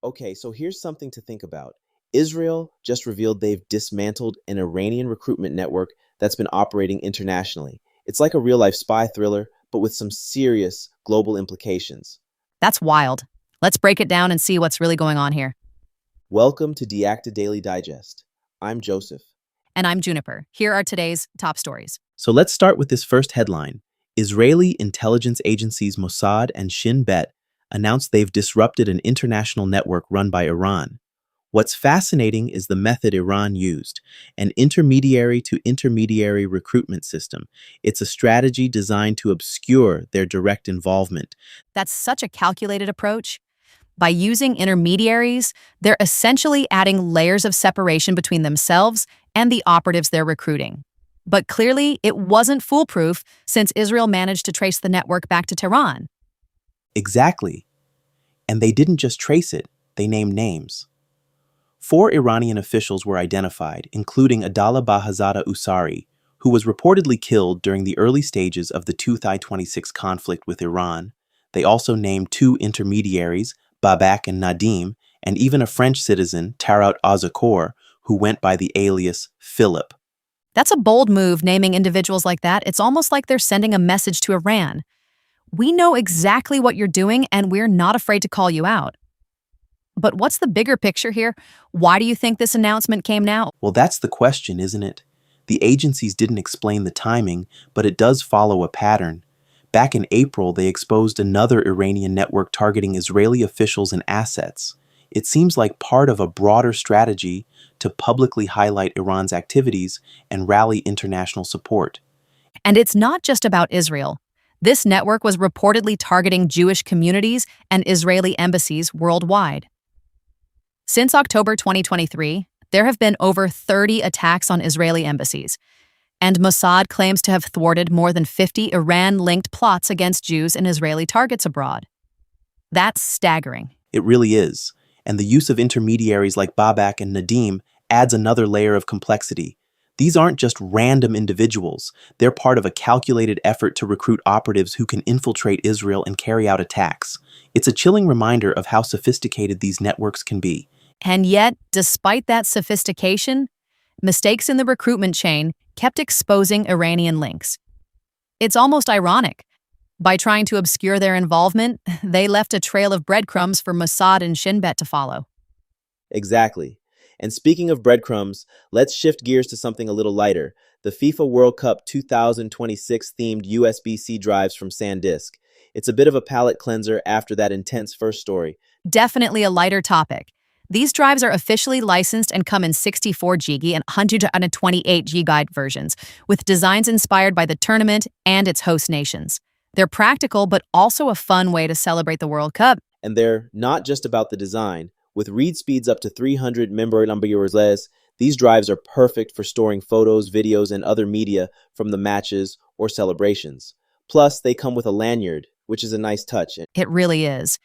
Okay, so here's something to think about. Israel just revealed they've dismantled an Iranian recruitment network that's been operating internationally. It's like a real life spy thriller, but with some serious global implications. That's wild. Let's break it down and see what's really going on here. Welcome to DeActa Daily Digest. I'm Joseph. And I'm Juniper. Here are today's top stories. So let's start with this first headline. Israeli intelligence agencies Mossad and Shin Bet announced they've disrupted an international network run by Iran. What's fascinating is the method Iran used, an intermediary-to-intermediary recruitment system. It's a strategy designed to obscure their direct involvement. That's such a calculated approach. By using intermediaries, they're essentially adding layers of separation between themselves and the operatives they're recruiting. But clearly, it wasn't foolproof since Israel managed to trace the network back to Tehran. Exactly. And they didn't just trace it, they named names. 4 Iranian officials were identified, including Adala Bahazada Usari, who was reportedly killed during the early stages of the 2026 conflict with Iran. They also named 2 intermediaries, Babak and Nadim, and even a French citizen, Tarout Azakour, who went by the alias Philip. That's a bold move, naming individuals like that. It's almost like they're sending a message to Iran. We know exactly what you're doing, and we're not afraid to call you out. But what's the bigger picture here? Why do you think this announcement came now? Well, that's the question, isn't it? The agencies didn't explain the timing, but it does follow a pattern. Back in April, they exposed another Iranian network targeting Israeli officials and assets. It seems like part of a broader strategy to publicly highlight Iran's activities and rally international support. And it's not just about Israel. This network was reportedly targeting Jewish communities and Israeli embassies worldwide. Since October 2023, there have been over 30 attacks on Israeli embassies, and Mossad claims to have thwarted more than 50 Iran-linked plots against Jews and Israeli targets abroad. That's staggering. It really is, and the use of intermediaries like Babak and Nadim adds another layer of complexity. These aren't just random individuals, they're part of a calculated effort to recruit operatives who can infiltrate Israel and carry out attacks. It's a chilling reminder of how sophisticated these networks can be. And yet, despite that sophistication, mistakes in the recruitment chain kept exposing Iranian links. It's almost ironic. By trying to obscure their involvement, they left a trail of breadcrumbs for Mossad and Shin Bet to follow. Exactly. And speaking of breadcrumbs, let's shift gears to something a little lighter. The FIFA World Cup 2026 themed USB-C drives from SanDisk. It's a bit of a palate cleanser after that intense first story. Definitely a lighter topic. These drives are officially licensed and come in 64GB and 128GB versions, with designs inspired by the tournament and its host nations. They're practical, but also a fun way to celebrate the World Cup. And they're not just about the design. With read speeds up to 300 MB, these drives are perfect for storing photos, videos, and other media from the matches or celebrations. Plus, they come with a lanyard, which is a nice touch. It really is.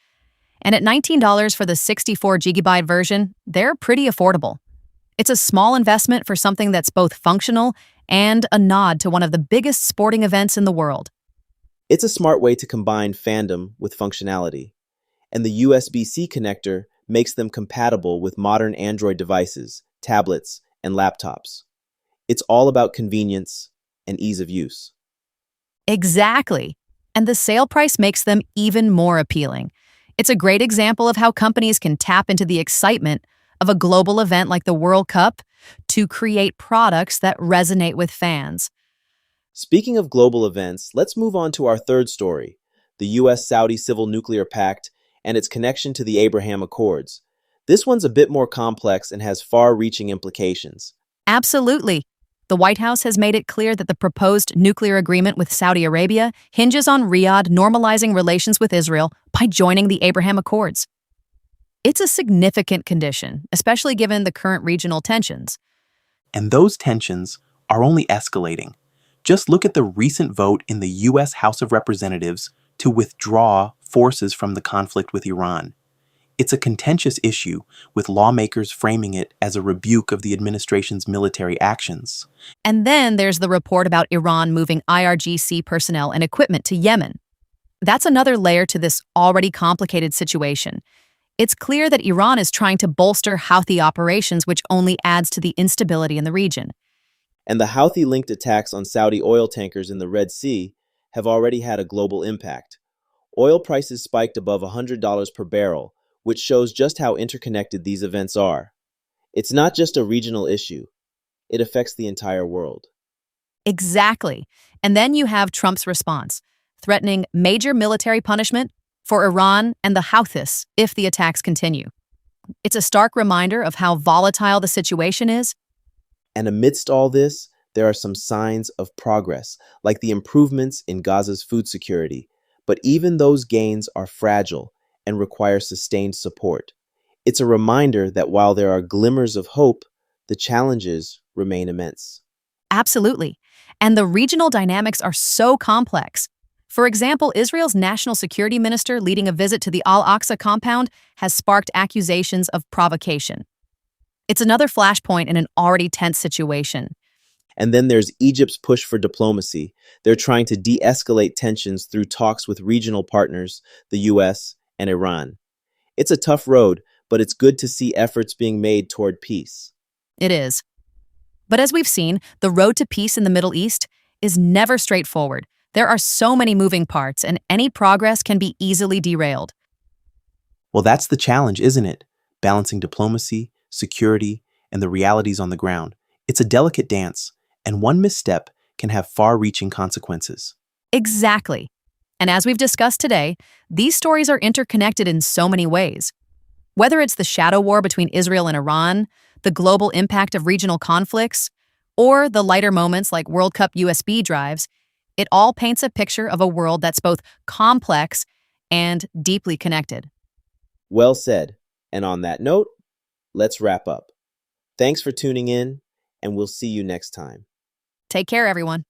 And at $19 for the 64GB version, they're pretty affordable. It's a small investment for something that's both functional and a nod to one of the biggest sporting events in the world. It's a smart way to combine fandom with functionality. And the USB-C connector makes them compatible with modern Android devices, tablets, and laptops. It's all about convenience and ease of use. Exactly. And the sale price makes them even more appealing. It's a great example of how companies can tap into the excitement of a global event like the World Cup to create products that resonate with fans. Speaking of global events, let's move on to our third story, the US-Saudi Civil Nuclear Pact and its connection to the Abraham Accords. This one's a bit more complex and has far-reaching implications. Absolutely. The White House has made it clear that the proposed nuclear agreement with Saudi Arabia hinges on Riyadh normalizing relations with Israel by joining the Abraham Accords. It's a significant condition, especially given the current regional tensions. And those tensions are only escalating. Just look at the recent vote in the U.S. House of Representatives to withdraw forces from the conflict with Iran. It's a contentious issue, with lawmakers framing it as a rebuke of the administration's military actions. And then there's the report about Iran moving IRGC personnel and equipment to Yemen. That's another layer to this already complicated situation. It's clear that Iran is trying to bolster Houthi operations, which only adds to the instability in the region. And the Houthi-linked attacks on Saudi oil tankers in the Red Sea have already had a global impact. Oil prices spiked above $100 per barrel, which shows just how interconnected these events are. It's not just a regional issue, it affects the entire world. Exactly. And then you have Trump's response, threatening major military punishment for Iran and the Houthis if the attacks continue. It's a stark reminder of how volatile the situation is. And amidst all this, there are some signs of progress, like the improvements in Gaza's food security. But even those gains are fragile and require sustained support. It's a reminder that while there are glimmers of hope, the challenges remain immense. Absolutely. And the regional dynamics are so complex. For example, Israel's national security minister leading a visit to the Al-Aqsa compound has sparked accusations of provocation. It's another flashpoint in an already tense situation. And then there's Egypt's push for diplomacy. They're trying to de-escalate tensions through talks with regional partners, the US and Iran. It's a tough road, but it's good to see efforts being made toward peace. It is. But as we've seen, the road to peace in the Middle East is never straightforward. There are so many moving parts, and any progress can be easily derailed. Well, that's the challenge, isn't it? Balancing diplomacy, security, and the realities on the ground. It's a delicate dance, and one misstep can have far-reaching consequences. Exactly. And as we've discussed today, these stories are interconnected in so many ways. Whether it's the shadow war between Israel and Iran, the global impact of regional conflicts, or the lighter moments like World Cup USB drives, it all paints a picture of a world that's both complex and deeply connected. Well said. And on that note, let's wrap up. Thanks for tuning in, and we'll see you next time. Take care, everyone.